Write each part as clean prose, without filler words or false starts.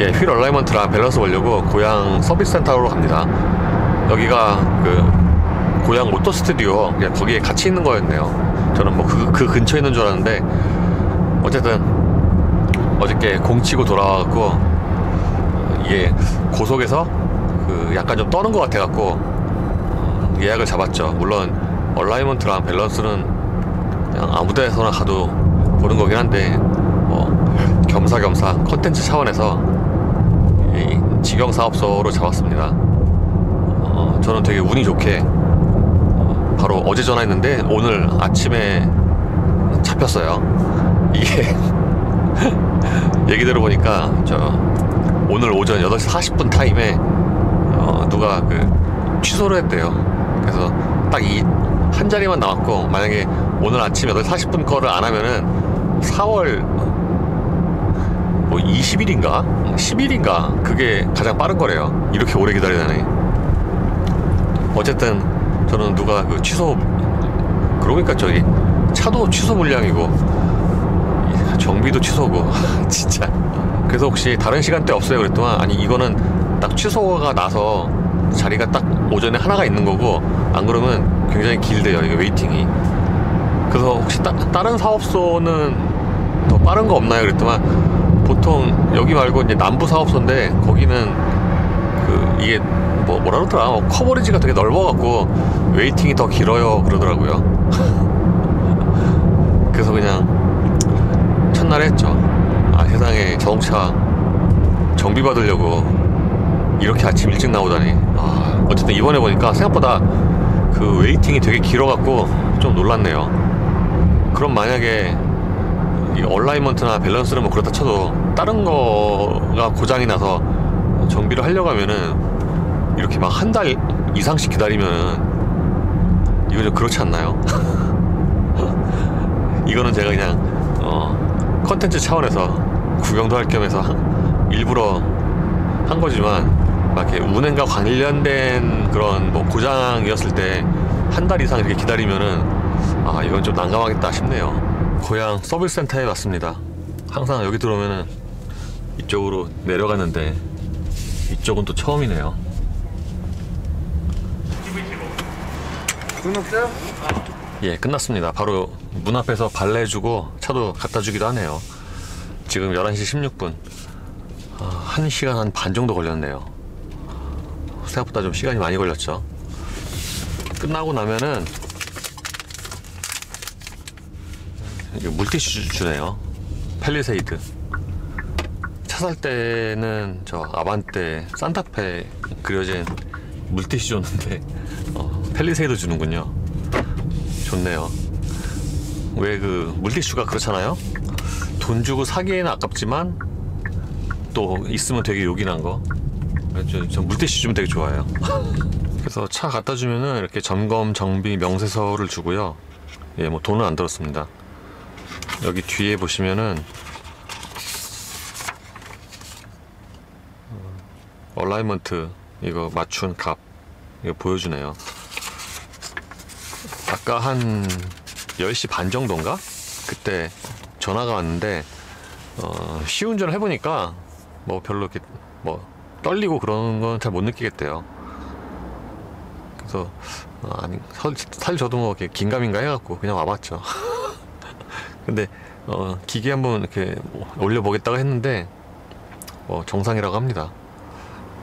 예, 휠 얼라이먼트랑 밸런스 보려고 고양 서비스 센터로 갑니다. 여기가 그 고양 오토 스튜디오, 그냥 거기에 같이 있는 거였네요. 저는 뭐 그 근처에 있는 줄 알았는데, 어쨌든 어저께 공치고 돌아와갖고 이게 고속에서 그 약간 좀 떠는 것 같아갖고 예약을 잡았죠. 물론 얼라이먼트랑 밸런스는 그냥 아무 데서나 가도 보는 거긴 한데, 겸사겸사 컨텐츠 차원에서 이 직영사업소로 잡았습니다. 저는 되게 운이 좋게 바로 어제 전화했는데 오늘 아침에 잡혔어요. 이게 얘기 들어보니까 오늘 오전 8시 40분 타임에 누가 그 취소를 했대요. 그래서 딱 이 한 자리만 남았고, 만약에 오늘 아침 8시 40분 거를 안 하면은 4월 뭐 20일인가 10일인가 그게 가장 빠른 거래요. 이렇게 오래 기다리다니. 어쨌든 저는 누가 그 취소, 그러니까 저기 차도 취소 물량이고 정비도 취소고 진짜. 그래서 혹시 다른 시간대 없어요 그랬더만, 아니 이거는 딱 취소가 나서 자리가 딱 오전에 하나가 있는 거고, 안 그러면 굉장히 길대요, 이게 웨이팅이. 그래서 혹시 다른 사업소는 더 빠른 거 없나요 그랬더만, 보통 여기 말고 이제 남부 사업소인데 거기는 그 이게 뭐라 그러더라, 커버리지가 되게 넓어갖고 웨이팅이 더 길어요 그러더라고요. 그래서 그냥 첫날에 했죠. 아, 세상에 자동차 정비 받으려고 이렇게 아침 일찍 나오다니. 어쨌든 이번에 보니까 생각보다 그 웨이팅이 되게 길어갖고 좀 놀랐네요. 그럼 만약에 이 얼라이먼트나 밸런스는 뭐 그렇다 쳐도 다른 거가 고장이 나서 정비를 하려고 하면은 이렇게 막 한 달 이상씩 기다리면은 이거 좀 그렇지 않나요? 이거는 제가 그냥 컨텐츠 차원에서 구경도 할 겸해서 일부러 한 거지만, 막 이렇게 운행과 관련된 그런 뭐 고장이었을 때 한 달 이상 이렇게 기다리면은 이건 좀 난감하겠다 싶네요. 고양 서비스 센터에 왔습니다. 항상 여기 들어오면은 이쪽으로 내려가는데 이쪽은 또 처음이네요. 끝났어요? 예, 끝났습니다. 바로 문 앞에서 발레해주고 차도 갖다 주기도 하네요. 지금 11시 16분. 1시간 한 반 정도 걸렸네요. 생각보다 좀 시간이 많이 걸렸죠. 끝나고 나면은 물티슈 주네요. 팰리세이드. 차 살 때는 저 아반떼 산타페 그려진 물티슈 줬는데 팰리세이드 주는군요. 좋네요. 왜 그 물티슈가 그렇잖아요. 돈 주고 사기에는 아깝지만 또 있으면 되게 요긴한 거. 저 물티슈 좀 되게 좋아해요. 그래서 차 갖다 주면은 이렇게 점검 정비 명세서를 주고요. 예, 뭐 돈은 안 들었습니다. 여기 뒤에 보시면은 얼라이먼트 이거 맞춘 값 이거 보여주네요. 아까 한 10시 반 정도인가? 그때 전화가 왔는데 시운전을 해보니까 뭐 별로 이렇게 뭐 떨리고 그런 건 잘 못 느끼겠대요. 그래서 아니 사실 저도 뭐 이렇게 긴가민가 해갖고 그냥 와봤죠. 근데 기계 한번 이렇게 올려보겠다고 했는데 정상이라고 합니다.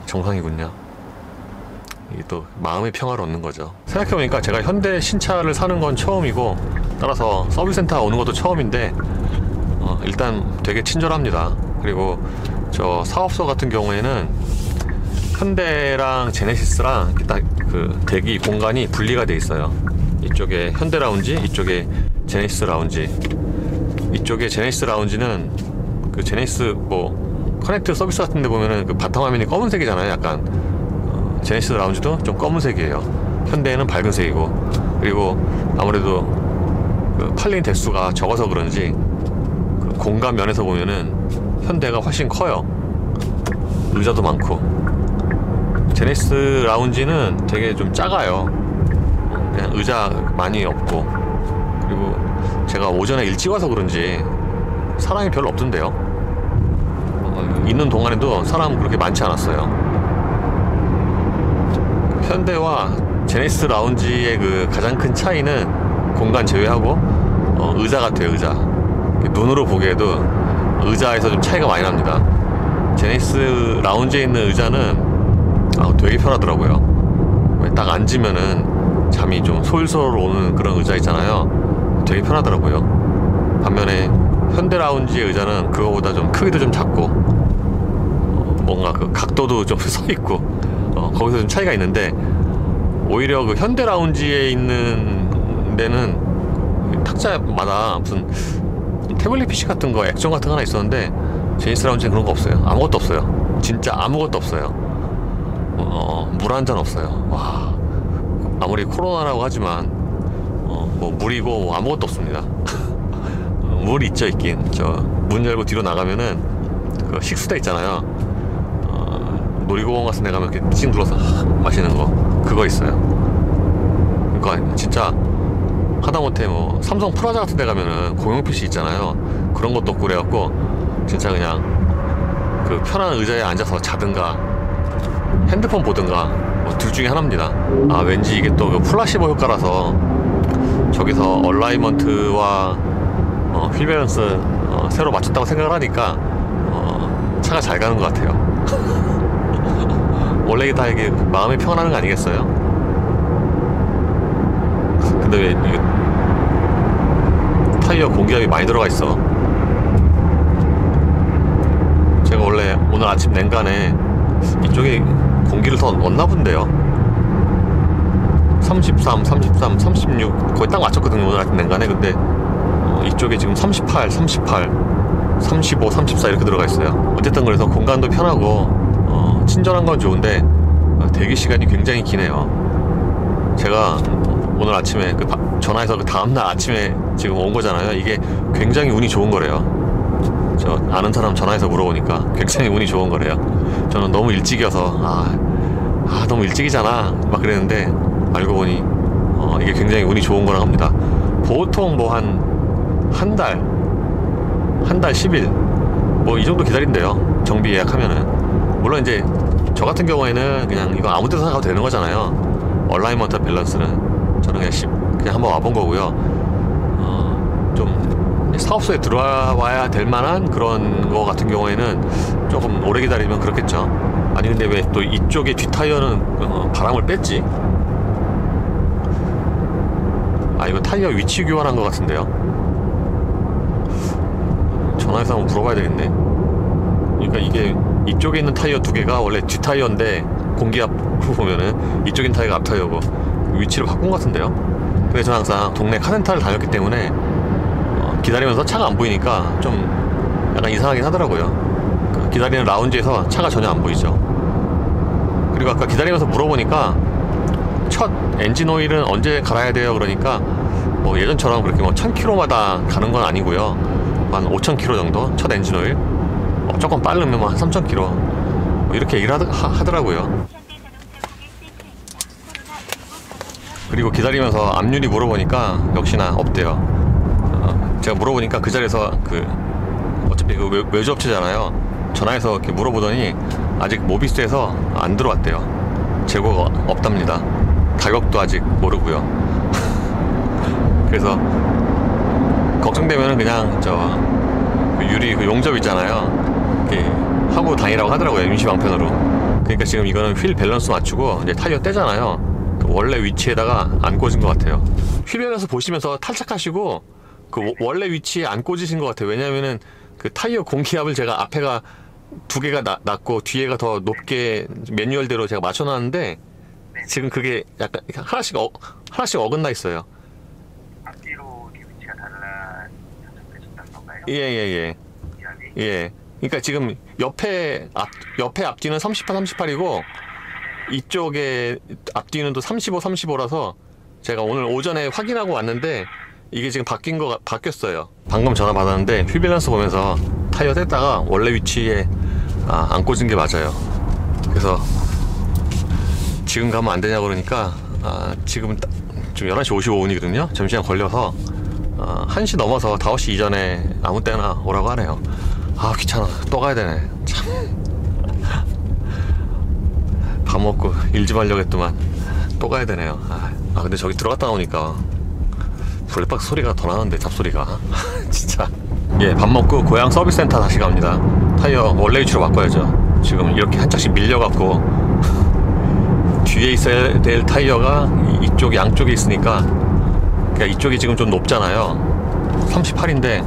정상이군요. 이게 또 마음의 평화를 얻는 거죠. 생각해보니까 제가 현대 신차를 사는 건 처음이고, 따라서 서비스 센터 오는 것도 처음인데 일단 되게 친절합니다. 그리고 저 사업소 같은 경우에는 현대랑 제네시스랑 딱 그 대기 공간이 분리가 돼 있어요. 이쪽에 현대 라운지, 이쪽에 제네시스 라운지. 이쪽에 제네시스 라운지는 그 제네시스 뭐 커넥트 서비스 같은 데 보면은 그 바탕화면이 검은색이잖아요. 약간 제네시스 라운지도 좀 검은색이에요. 현대에는 밝은색이고, 그리고 아무래도 그 팔린 대수가 적어서 그런지 그 공간 면에서 보면은 현대가 훨씬 커요. 의자도 많고. 제네시스 라운지는 되게 좀 작아요. 그냥 의자 많이 없고, 그리고 제가 오전에 일찍 와서 그런지 사람이 별로 없던데요. 있는 동안에도 사람 그렇게 많지 않았어요. 현대와 제네시스 라운지의 그 가장 큰 차이는 공간 제외하고 의자 같아요. 의자. 눈으로 보기에도 의자에서 좀 차이가 많이 납니다. 제네시스 라운지에 있는 의자는 되게 편하더라고요. 딱 앉으면은 잠이 좀 솔솔 오는 그런 의자 있잖아요. 되게 편하더라고요. 반면에 현대 라운지의 의자는 그거보다 좀 크기도 좀 작고 뭔가 그 각도도 좀 서 있고 거기서 좀 차이가 있는데, 오히려 그 현대 라운지에 있는 데는 탁자마다 무슨 태블릿 PC 같은 거, 액정 같은 거 하나 있었는데 제니스 라운지는 그런 거 없어요. 아무것도 없어요. 진짜 아무것도 없어요. 물 한 잔 없어요. 와, 아무리 코로나라고 하지만 뭐 물이고 뭐 아무것도 없습니다. 물 있죠, 있긴. 저 문 열고 뒤로 나가면은 그 식수대 있잖아요. 놀이공원 같은 데 가면 이렇게 찡 눌러서 마시는 거, 그거 있어요. 그러니까 진짜 하다못해 뭐 삼성 프라자 같은 데 가면은 공용 PC 있잖아요. 그런 것도 없고 그래갖고 진짜 그냥 그 편한 의자에 앉아서 자든가 핸드폰 보든가 뭐 둘 중에 하나입니다. 왠지 이게 또 그 플라시보 효과라서 저기서 얼라이먼트와 휠 밸런스 새로 맞췄다고 생각을 하니까 차가 잘 가는 것 같아요. 원래 이게 마음이 평안하는 거 아니겠어요? 근데 왜 이게 타이어 공기압이 많이 들어가 있어? 제가 원래 오늘 아침 냉간에 이쪽에 공기를 더 넣었나 본데요. 33, 33, 36 거의 딱 맞췄거든요, 오늘 아침 냉간에. 근데 이쪽에 지금 38, 38, 35, 34 이렇게 들어가 있어요. 어쨌든 그래서 공간도 편하고 친절한 건 좋은데 대기 시간이 굉장히 기네요. 제가 오늘 아침에 전화해서 그 다음날 아침에 지금 온 거잖아요. 이게 굉장히 운이 좋은 거래요. 저 아는 사람 전화해서 물어보니까 굉장히 운이 좋은 거래요. 저는 너무 일찍이어서 너무 일찍이잖아 막 그랬는데, 알고 보니 이게 굉장히 운이 좋은 거라고 합니다. 보통 뭐 한 달 10일 뭐 이 정도 기다린대요, 정비 예약하면은. 물론 이제 저 같은 경우에는 그냥 이거 아무 데서 사가도 되는 거잖아요. 얼라이먼트 밸런스는 저는 그냥 한번 와본 거고요. 좀 사업소에 들어와야 될 만한 그런 거 같은 경우에는 조금 오래 기다리면 그렇겠죠. 아니 근데 왜 또 이쪽에 뒷타이어는 바람을 뺐지? 이거 타이어 위치 교환한 것 같은데요. 전화해서 한번 물어봐야 되겠네. 그러니까 이게 이쪽에 있는 타이어 두 개가 원래 뒷 타이어인데 공기압으로 보면은 이쪽에 있는 타이어가 앞 타이어고 위치를 바꾼 것 같은데요. 근데 저는 항상 동네 카센터를 다녔기 때문에 기다리면서 차가 안 보이니까 좀 약간 이상하긴 하더라고요. 기다리는 라운지에서 차가 전혀 안 보이죠. 그리고 아까 기다리면서 물어보니까 첫 엔진 오일은 언제 갈아야 돼요? 그러니까 뭐 예전처럼 그렇게 뭐 1000km마다 가는 건 아니고요. 한 5000km 정도 첫 엔진 오일, 조금 빠르면 한 3000km 뭐 이렇게 얘기를 하더라고요. 그리고 기다리면서 압률이 물어보니까 역시나 없대요. 제가 물어보니까 그 자리에서 어차피 그 외주업체잖아요. 전화해서 이렇게 물어보더니 아직 모비스에서 안 들어왔대요. 재고가 없답니다. 가격도 아직 모르고요. 그래서 걱정되면은 그냥 유리 그 용접 있잖아요. 이렇게 하고 다니라고 하더라고요, 임시방편으로. 그러니까 지금 이거는 휠 밸런스 맞추고 이제 타이어 떼잖아요. 원래 위치에다가 안 꽂은 것 같아요. 휠 밸런스 보시면서 탈착하시고 원래 위치에 안 꽂으신 것 같아요. 왜냐면은 그 타이어 공기압을 제가 앞에가 두 개가 낮고 뒤에가 더 높게 매뉴얼대로 제가 맞춰놨는데 지금 그게 약간 하나씩 어긋나 있어요. 앞뒤로 위치가 달라 설정되셨다는 건가요? 예. 그러니까 지금 옆에 앞뒤는 38, 38이고 이쪽에 앞뒤는 또 35, 35라서 제가 오늘 오전에 확인하고 왔는데 이게 지금 바뀌었어요. 방금 전화 받았는데 휠 밸런스 보면서 타이어 뗐다가 원래 위치에 안 꽂은 게 맞아요. 그래서 지금 가면 안 되냐고 그러니까 지금 지금 11시 55분이거든요 점심시간 걸려서 1시 넘어서 5시 이전에 아무 때나 오라고 하네요. 귀찮아. 또 가야 되네. 먹고 일 좀 하려고 했더만 또 가야 되네요. 근데 저기 들어갔다 나오니까 블랙박스 소리가 더 나는데, 잡소리가. 진짜. 예, 밥 먹고 고향 서비스 센터 다시 갑니다. 타이어 원래 위치로 바꿔야죠. 지금 이렇게 한 짝씩 밀려갖고 뒤에 있어야 될 타이어가 이쪽 양쪽에 있으니까, 그러니까 이쪽이 지금 좀 높잖아요. 38인데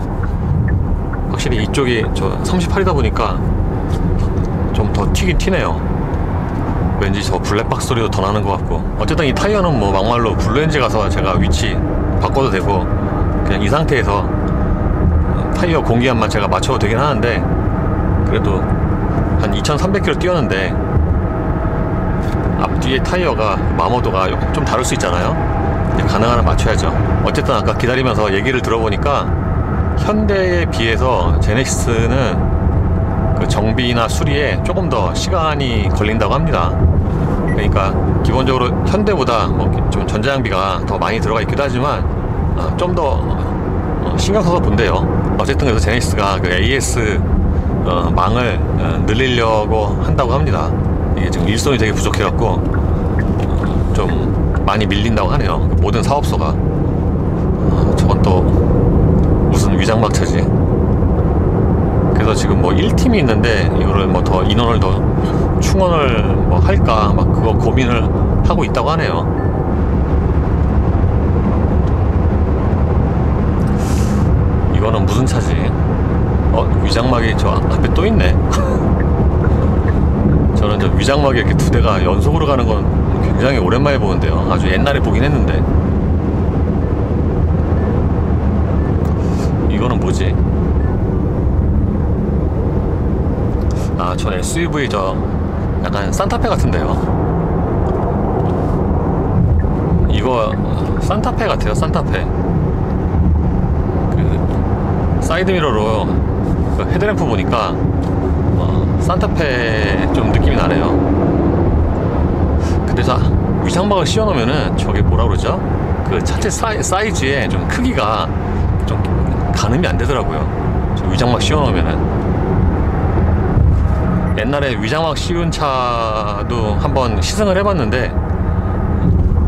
확실히 이쪽이 저 38이다 보니까 좀 더 튀긴 튀네요. 왠지 저 블랙박스 소리도 더 나는 것 같고. 어쨌든 이 타이어는 뭐 막말로 블루엔지 가서 제가 위치 바꿔도 되고, 그냥 이 상태에서 타이어 공기압만 제가 맞춰도 되긴 하는데, 그래도 한 2300km 뛰었는데 앞뒤에 타이어가 마모도가 좀 다를 수 있잖아요. 가능한 한 맞춰야죠. 어쨌든 아까 기다리면서 얘기를 들어보니까 현대에 비해서 제네시스는 그 정비나 수리에 조금 더 시간이 걸린다고 합니다. 그러니까 기본적으로 현대보다 뭐 좀 전자장비가 더 많이 들어가 있기도 하지만 좀 더 신경 써서 본대요. 어쨌든 그래서 제네시스가 그 AS 망을 늘리려고 한다고 합니다. 이게 지금 일손이 되게 부족해갖고 좀 많이 밀린다고 하네요. 모든 사업소가. 저건 또 무슨 위장막차지. 그래서 지금 뭐 1팀이 있는데 이거를 뭐 더 인원을 더 충원을 뭐 할까 막 그거 고민을 하고 있다고 하네요. 이거는 무슨 차지? 위장막이 저 앞에 또 있네. 저는 저 위장막이 이렇게 두 대가 연속으로 가는 건 굉장히 오랜만에 보는데요. 아주 옛날에 보긴 했는데. 이거는 뭐지? 전 SUV 저 약간 산타페 같은데요. 이거 산타페 같아요. 산타페. 그 사이드미러로 그 헤드램프 보니까 산타페 좀 느낌이 나네요. 근데 자 위장막을 씌워놓으면은 저게 뭐라 그러죠? 그 차체 사이즈에 좀 크기가 좀 가늠이 안 되더라고요. 저 위장막 씌워놓으면은. 옛날에 위장막 씌운 차도 한번 시승을 해봤는데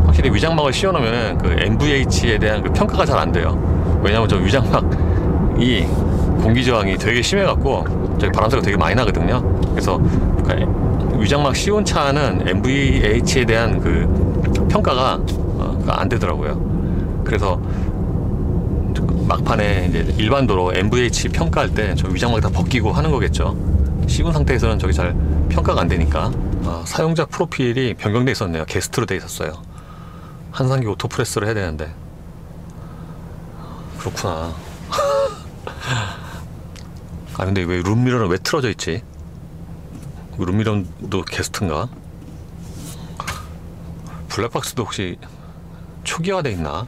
확실히 위장막을 씌워놓으면 그 NVH에 대한 그 평가가 잘 안 돼요. 왜냐면 저 위장막이 공기 저항이 되게 심해갖고 저기 바람소리가 되게 많이 나거든요. 그래서 위장막 씌운 차는 NVH에 대한 그 평가가 안 되더라고요. 그래서 막판에 이제 일반도로 NVH 평가할 때 저 위장막 다 벗기고 하는 거겠죠. 씌운 상태에서는 저기 잘 평가가 안 되니까. 사용자 프로필이 변경돼 있었네요. 게스트로 돼 있었어요. 한상기 오토프레스를 해야 되는데. 그렇구나. 근데 왜 룸미러는 왜 틀어져 있지? 룸미러도 게스트인가? 블랙박스도 혹시 초기화돼 있나?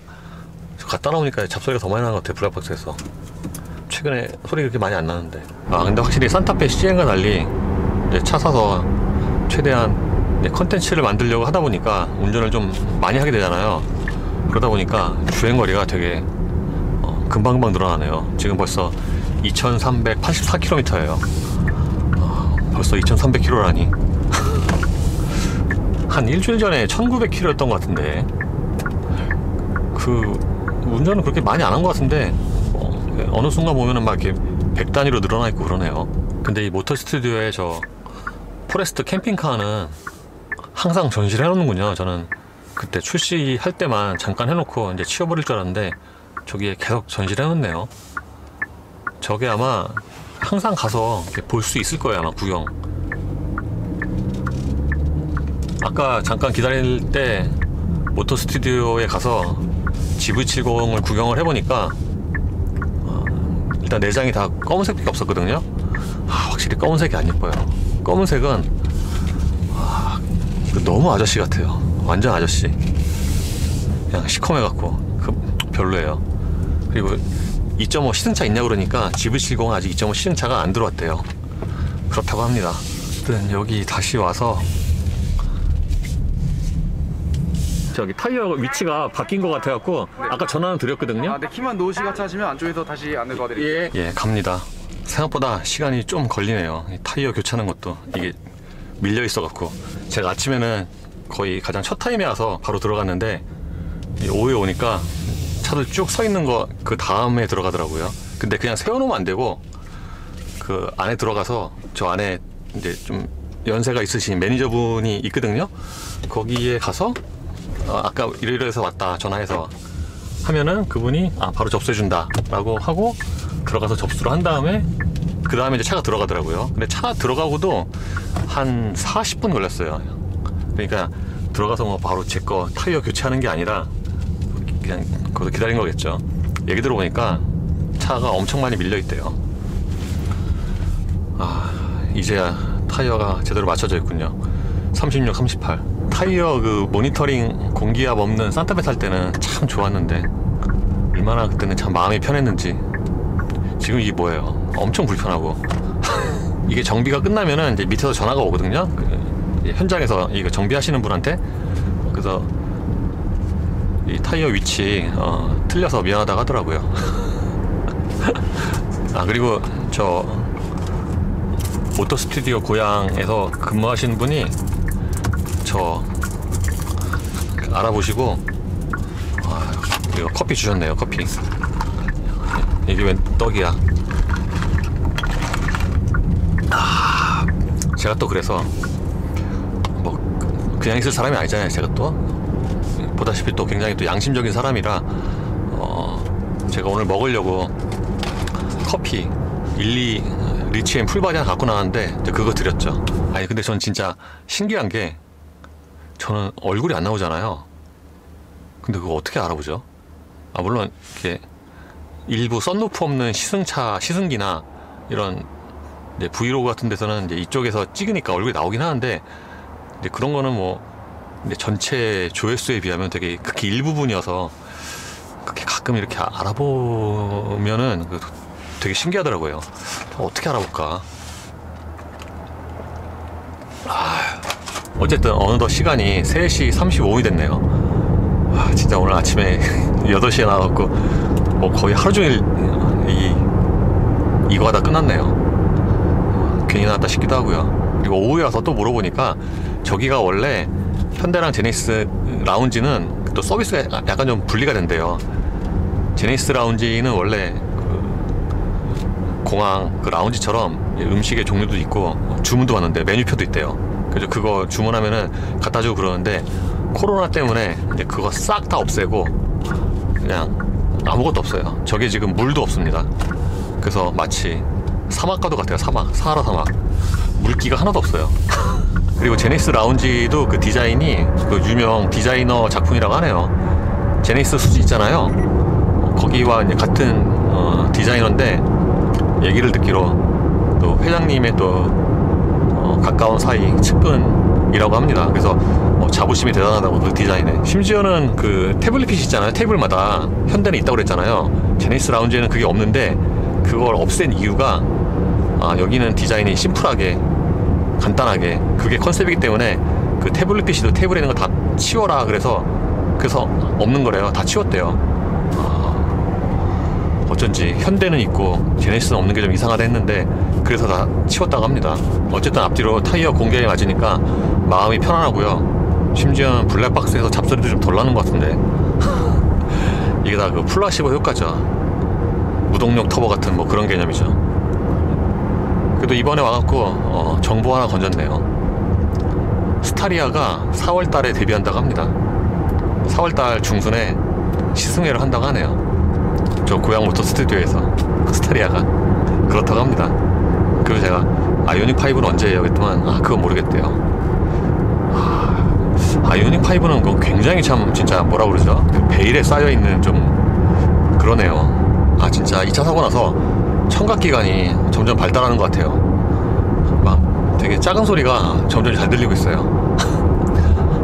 갖다 놓으니까 잡소리가 더 많이 나는 것 같아. 블랙박스에서 최근에 소리 그렇게 많이 안 나는데. 근데 확실히 산타페 CN과 달리 이제 차 사서 최대한 컨텐츠를 만들려고 하다 보니까 운전을 좀 많이 하게 되잖아요. 그러다 보니까 주행거리가 되게 금방금방 늘어나네요. 지금 벌써 2384km예요. 벌써 2300km라니. 한 일주일 전에 1900km였던 것 같은데, 그 운전은 그렇게 많이 안 한 것 같은데 어느 순간 보면은 막 이렇게 100단위로 늘어나 있고 그러네요. 근데 이 모터 스튜디오의 저 포레스트 캠핑카는 항상 전시를 해놓는군요. 저는 그때 출시할 때만 잠깐 해놓고 이제 치워버릴 줄 알았는데 저기에 계속 전시를 해놓네요. 저게 아마 항상 가서 볼 수 있을 거예요. 아마 구경. 아까 잠깐 기다릴 때 모터 스튜디오에 가서 GV70을 구경을 해보니까 일단 내장이 다 검은색밖에 없었거든요. 확실히 검은색이 안 예뻐요. 검은색은 너무 아저씨 같아요. 완전 아저씨. 그냥 시커매갖고 별로예요. 그리고 2.5 시승차 있냐고 그러니까 GV70은 아직 2.5 시승차가 안 들어왔대요. 그렇다고 합니다. 일단 여기 다시 와서 저기 타이어 위치가 바뀐 것 같아갖고 아까 전화는 드렸거든요. 네, 키만 노시 같이 하시면 안쪽에서 다시 안내 도와드릴게요. 예, 갑니다. 생각보다 시간이 좀 걸리네요. 이 타이어 교체하는 것도 이게 밀려 있어갖고 제가 아침에는 거의 가장 첫 타임에 와서 바로 들어갔는데 오후에 오니까 차들 쭉 서 있는 거 그 다음에 들어가더라고요. 근데 그냥 세워놓으면 안 되고 그 안에 들어가서 저 안에 이제 좀 연세가 있으신 매니저분이 있거든요. 거기에 가서 아까 이래서 왔다 전화해서 하면은 그분이 바로 접수해준다 라고 하고 들어가서 접수를 한 다음에 그 다음에 이제 차가 들어가더라고요. 근데 차 들어가고도 한 40분 걸렸어요. 그러니까 들어가서 뭐 바로 제 거 타이어 교체하는 게 아니라 그냥 거기서 기다린 거겠죠. 얘기 들어보니까 차가 엄청 많이 밀려 있대요. 이제야 타이어가 제대로 맞춰져 있군요. 36, 38 타이어 그 모니터링 공기압 없는 산타페 탈 때는 참 좋았는데 얼마나 그때는 참 마음이 편했는지 지금 이게 뭐예요. 엄청 불편하고 이게 정비가 끝나면은 이제 밑에서 전화가 오거든요. 현장에서 이거 정비하시는 분한테. 그래서 이 타이어 위치 틀려서 미안하다고 하더라고요. 그리고 저 오토 스튜디오 고향에서 근무하시는 분이 저 알아보시고 이거 커피 주셨네요. 커피. 이게 웬 떡이야. 제가 또 그래서 뭐 그냥 있을 사람이 아니잖아요. 제가 또 보다시피 또 굉장히 또 양심적인 사람이라 제가 오늘 먹으려고 커피 12 리치엠 풀바디 하나 갖고 나왔는데 그거 드렸죠. 아니 근데 전 진짜 신기한 게 저는 얼굴이 안 나오잖아요. 근데 그거 어떻게 알아보죠? 물론 이렇게 일부 썬루프 없는 시승차 시승기나 이런 이제 브이로그 같은 데서는 이제 이쪽에서 찍으니까 얼굴이 나오긴 하는데 이제 그런 거는 뭐 근데 전체 조회수에 비하면 되게 극히 일부분이어서 그렇게 가끔 이렇게 알아보면은 되게 신기하더라고요. 어떻게 알아볼까? 어쨌든 어느덧 시간이 3시 35분이 됐네요. 진짜 오늘 아침에 8시에 나와갖고 뭐 거의 하루 종일 이거 하다 끝났네요. 괜히 나왔다 싶기도 하고요. 그리고 오후에 와서 또 물어보니까 저기가 원래 현대랑 제네시스 라운지는 또 서비스가 약간 좀 분리가 된대요. 제네시스 라운지는 원래 공항 그 라운지처럼 음식의 종류도 있고 주문도 받는데 메뉴표도 있대요. 그래서 그거 주문하면은 갖다 주고 그러는데 코로나 때문에 이제 그거 싹 다 없애고 그냥 아무것도 없어요. 저게 지금 물도 없습니다. 그래서 마치 사막과도 같아요. 사하라 사막. 물기가 하나도 없어요. 그리고 제네시스 라운지도 그 디자인이 그 유명 디자이너 작품이라고 하네요. 제네시스 수지 있잖아요. 거기와 이제 같은 디자이너인데 얘기를 듣기로 또 회장님의 또 가까운 사이 측근이라고 합니다. 그래서 자부심이 대단하다고 그 디자인에. 심지어는 그 태블릿 있잖아요. 테이블마다 현대는 있다고 그랬잖아요. 제네시스 라운지에는 그게 없는데 그걸 없앤 이유가 여기는 디자인이 심플하게 간단하게 그게 컨셉이기 때문에 그 태블릿 PC도 테이블에 있는 거 다 치워라 그래서 없는 거래요. 다 치웠대요. 어쩐지 현대는 있고 제네시스는 없는 게 좀 이상하다 했는데 그래서 다 치웠다고 합니다. 어쨌든 앞뒤로 타이어 공기압이 맞으니까 마음이 편안하고요. 심지어는 블랙박스에서 잡소리도 좀 덜 나는 것 같은데 이게 다 그 플라시보 효과죠. 무동력 터보 같은 뭐 그런 개념이죠. 그래도 이번에 와갖고 정보 하나 건졌네요. 스타리아가 4월달에 데뷔한다고 합니다. 4월달 중순에 시승회를 한다고 하네요. 저 고향 모터 스튜디오에서 스타리아가 그렇다고 합니다. 그리고 제가 아이오닉 5는 언제예요? 그랬더만 그건 모르겠대요. 아이오닉 5는 그 굉장히 참 진짜 뭐라 그러죠? 베일에 쌓여있는 좀 그러네요. 진짜 2차 사고 나서 청각기관이 점점 발달하는 것 같아요. 막 되게 작은 소리가 점점 잘 들리고 있어요.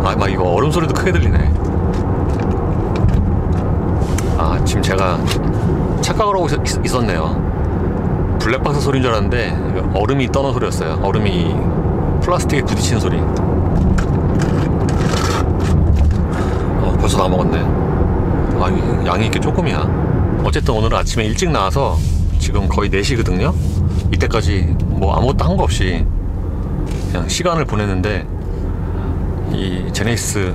막 이거 얼음 소리도 크게 들리네. 지금 제가 착각을 하고 있었네요. 블랙박스 소리인 줄 알았는데 얼음이 떠는 소리였어요. 얼음이 플라스틱에 부딪히는 소리. 벌써 다 먹었네. 양이 이렇게 조금이야. 어쨌든 오늘은 아침에 일찍 나와서 지금 거의 4시거든요. 이때까지 뭐 아무것도 한 거 없이 그냥 시간을 보냈는데 이 제네시스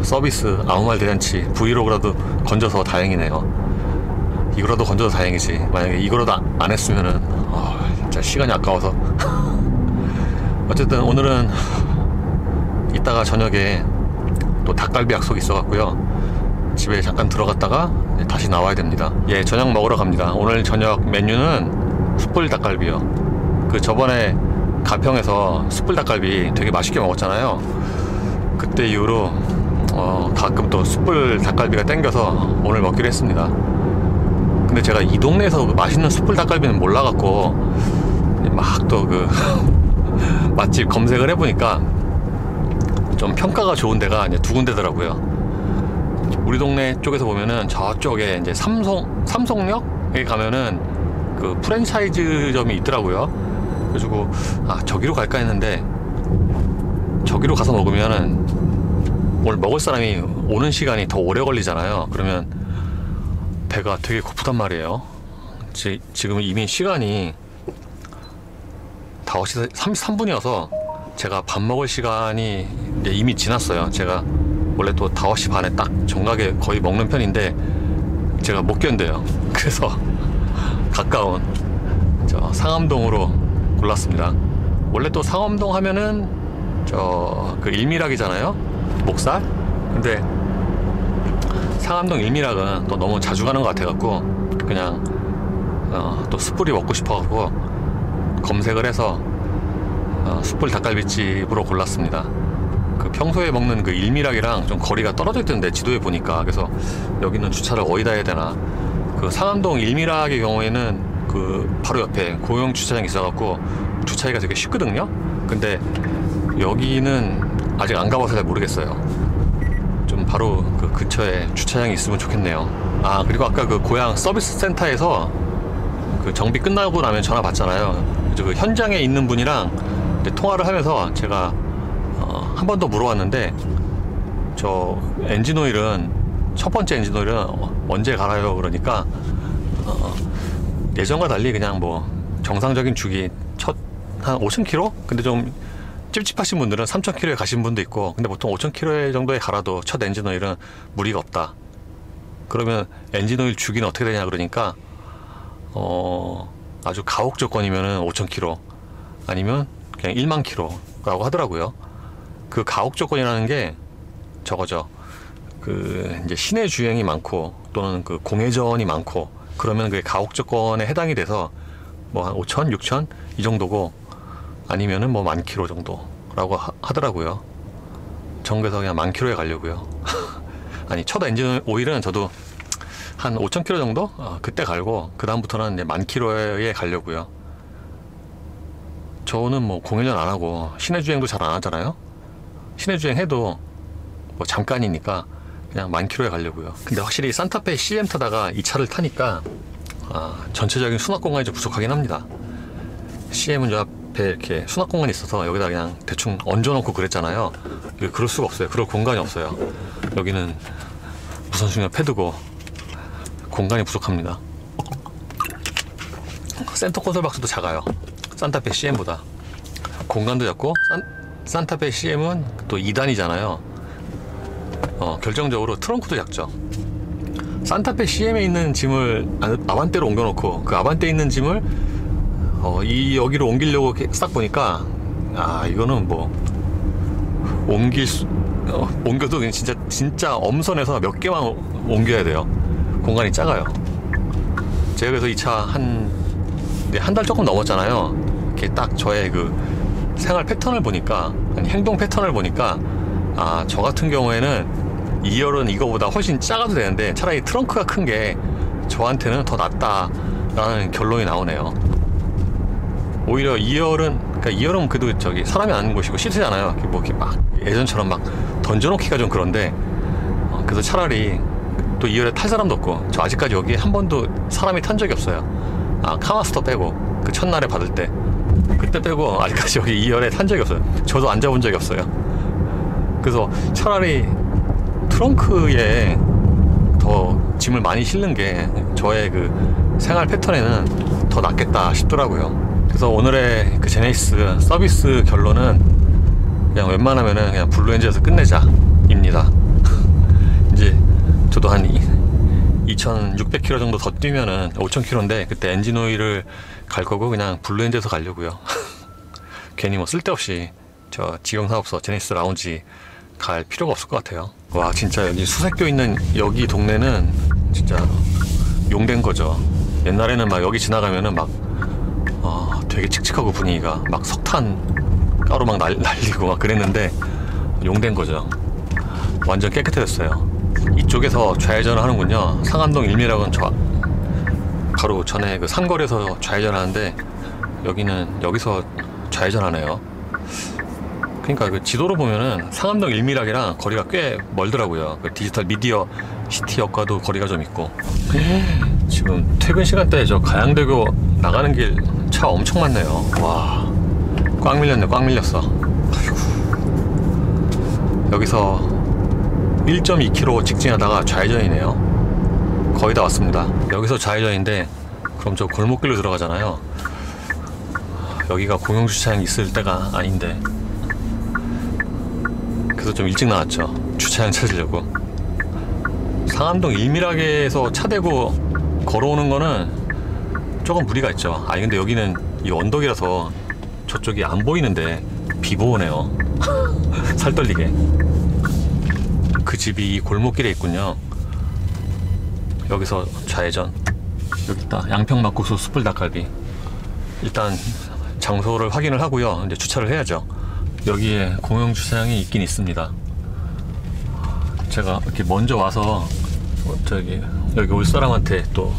서비스 아무 말 대잔치 브이로그라도 건져서 다행이네요. 이거라도 건져서 다행이지. 만약에 이거라도 안 했으면은 진짜 시간이 아까워서. 어쨌든 오늘은 이따가 저녁에 또 닭갈비 약속이 있어갖고요, 집에 잠깐 들어갔다가 다시 나와야 됩니다. 예, 저녁 먹으러 갑니다. 오늘 저녁 메뉴는 숯불 닭갈비요. 그 저번에 가평에서 숯불 닭갈비 되게 맛있게 먹었잖아요. 그때 이후로 가끔 또 숯불 닭갈비가 땡겨서 오늘 먹기로 했습니다. 근데 제가 이 동네에서 맛있는 숯불 닭갈비는 몰라갖고 막 또 그 맛집 검색을 해보니까 좀 평가가 좋은 데가 이제 두 군데더라고요. 우리 동네 쪽에서 보면은 저쪽에 이제 삼성역에 가면은 그 프랜차이즈점이 있더라고요. 그래가지고 저기로 갈까 했는데, 저기로 가서 먹으면은 오늘 먹을 사람이 오는 시간이 더 오래 걸리잖아요. 그러면 배가 되게 고프단 말이에요. 지금 이미 시간이 5시 33분이어서 제가 밥 먹을 시간이 이제 이미 지났어요. 제가 원래 또 5시 반에 딱 정각에 거의 먹는 편인데 제가 못 견뎌요. 그래서 가까운 저 상암동으로 골랐습니다. 원래 또 상암동 하면은 그 일미락이잖아요, 목살. 근데 상암동 일미락은 또 너무 자주 가는 것 같아갖고 그냥 또 숯불이 먹고 싶어갖고 검색을 해서 숯불 닭갈비집으로 골랐습니다. 그 평소에 먹는 그 일미락이랑 좀 거리가 떨어져 있던데, 지도에 보니까. 그래서 여기는 주차를 어디다 해야 되나. 그 상암동 일미락의 경우에는 그 바로 옆에 공용 주차장이 있어갖고 주차하기가 되게 쉽거든요. 근데 여기는 아직 안 가봐서 잘 모르겠어요. 좀 바로 그 근처에 주차장이 있으면 좋겠네요. 그리고 아까 그 고향 서비스 센터에서 그 정비 끝나고 나면 전화 받잖아요. 그 현장에 있는 분이랑 통화를 하면서 제가 한 번 더 물어봤는데, 저 엔진오일은, 첫 번째 엔진오일은 언제 갈아요? 그러니까 예전과 달리 그냥 뭐 정상적인 주기 한 5,000km? 근데 좀 찝찝하신 분들은 3,000km에 가신 분도 있고, 근데 보통 5,000km 정도에 갈아도 첫 엔진오일은 무리가 없다. 그러면 엔진오일 주기는 어떻게 되냐 그러니까 아주 가혹 조건이면은 5,000km, 아니면 그냥 1만 km라고 하더라고요. 그 가혹 조건이라는 게 저거죠. 그 이제 시내 주행이 많고 또는 그 공회전이 많고 그러면 그게 가혹 조건에 해당이 돼서 뭐 한 5,000, 6,000 이 정도고, 아니면은 뭐 10,000km 정도라고 하더라고요. 전 그래서 그냥 10,000km에 가려고요. 아니, 첫 엔진 오일은 저도 한 5,000km 정도? 그때 갈고, 그 다음부터는 이제 10,000km에 가려고요. 저는 뭐 공회전 안 하고 시내 주행도 잘 안 하잖아요. 시내 주행 해도 뭐 잠깐이니까 그냥 10,000km에 가려고요. 근데 확실히 산타페 CM 타다가 이 차를 타니까 전체적인 수납 공간이 좀 부족하긴 합니다. CM은 저 앞에 이렇게 수납 공간이 있어서 여기다 그냥 대충 얹어놓고 그랬잖아요. 그럴 수가 없어요. 그럴 공간이 없어요. 여기는 무선충전 패드고 공간이 부족합니다. 센터 콘솔 박스도 작아요. 산타페 CM보다 공간도 작고, 산타페 CM은 또 2단이잖아요. 결정적으로 트렁크도 작죠. 산타페 CM에 있는 짐을 아반떼로 옮겨놓고 그 아반떼에 있는 짐을 여기로 옮기려고 이렇게 싹 보니까 이거는 뭐 옮겨도 그냥 진짜 엄선해서 몇 개만 옮겨야 돼요. 공간이 작아요. 제가 그래서 이 차 한 달 조금 넘었잖아요. 이렇게 딱 저의 그 생활 패턴을 보니까, 아니 행동 패턴을 보니까 저 같은 경우에는 2열은 이거보다 훨씬 작아도 되는데 차라리 트렁크가 큰 게 저한테는 더 낫다라는 결론이 나오네요. 오히려 2열은, 그러니까 2열은 그래도 저기 사람이 앉는 곳이고 시트잖아요. 뭐 이렇게 막 예전처럼 막 던져놓기가 좀 그런데, 그래서 차라리 또 2열에 탈 사람도 없고, 저 아직까지 여기에 한 번도 사람이 탄 적이 없어요. 카마스터 빼고 그 첫날에 받을 때 그때 빼고 아직까지 여기 2열에 탄 적이 없어요. 저도 앉아본 적이 없어요. 그래서 차라리 트렁크에 더 짐을 많이 실는 게 저의 그 생활 패턴에는 더 낫겠다 싶더라고요. 그래서 오늘의 그 제네시스 서비스 결론은 웬만하면은 그냥 블루엔즈에서 끝내자입니다. 이제 저도 한 2,600km 정도 더 뛰면은 5,000km인데 그때 엔진 오일을 갈 거고 그냥 블루엔즈에서 가려고요. 괜히 뭐 쓸데없이 저 지경사업소 제네시스 라운지 갈 필요가 없을 것 같아요. 와 진짜 여기 수색교 있는 여기 동네는 진짜 용된 거죠. 옛날에는 막 여기 지나가면은 막 되게 칙칙하고 분위기가 막 석탄 가루 막 날리고 막 그랬는데 용된 거죠. 완전 깨끗해졌어요. 이쪽에서 좌회전을 하는군요. 상암동 1미락은 바로 전에 그 삼거리에서 좌회전하는데 여기는 여기서 좌회전하네요. 그러니까 그 지도로 보면은 상암동 1미락이랑 거리가 꽤 멀더라고요. 그 디지털 미디어 시티역과도 거리가 좀 있고. 지금 퇴근 시간대에 저 가양대교 나가는 길 차 엄청 많네요. 와, 꽉 밀렸네, 꽉 밀렸어. 아이고. 여기서 1.2km 직진하다가 좌회전이네요. 거의 다 왔습니다. 여기서 좌회전인데 그럼 저 골목길로 들어가잖아요. 여기가 공영주차장 있을 때가 아닌데 그래서 좀 일찍 나왔죠. 주차장 찾으려고. 상암동 1미락에서 차 대고 걸어오는 거는 조금 무리가 있죠. 아니 근데 여기는 이 언덕이라서 저쪽이 안 보이는데 비보오네요. 살떨리게. 그 집이 이 골목길에 있군요. 여기서 좌회전. 여기 있다. 양평막국수 숯불 닭갈비. 일단 장소를 확인을 하고요. 이제 주차를 해야죠. 여기에 공영 주차장이 있긴 있습니다. 제가 이렇게 먼저 와서 여기 올 사람한테 또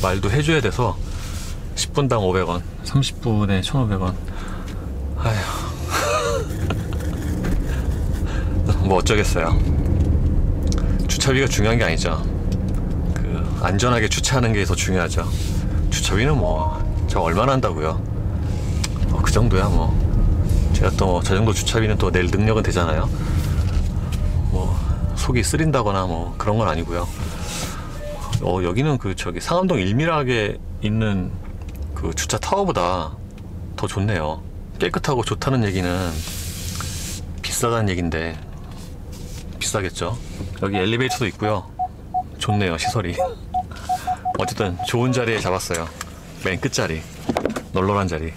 말도 해줘야 돼서 10분당 500원, 30분에 1,500원. 아휴. 뭐 어쩌겠어요. 주차비가 중요한 게 아니죠. 그 안전하게 주차하는 게 더 중요하죠. 주차비는 뭐 저 얼마나 한다고요. 그 정도야 뭐. 제가 또 저 정도 주차비는 또 낼 능력은 되잖아요. 뭐 속이 쓰린다거나 뭐 그런 건 아니고요. 여기는 그 저기 상암동 1미락에 있는 그 주차 타워보다 더 좋네요. 깨끗하고 좋다는 얘기는 비싸다는 얘긴데 비싸겠죠. 여기 엘리베이터도 있고요. 좋네요, 시설이. 어쨌든 좋은 자리에 잡았어요. 맨 끝자리, 널널한 자리.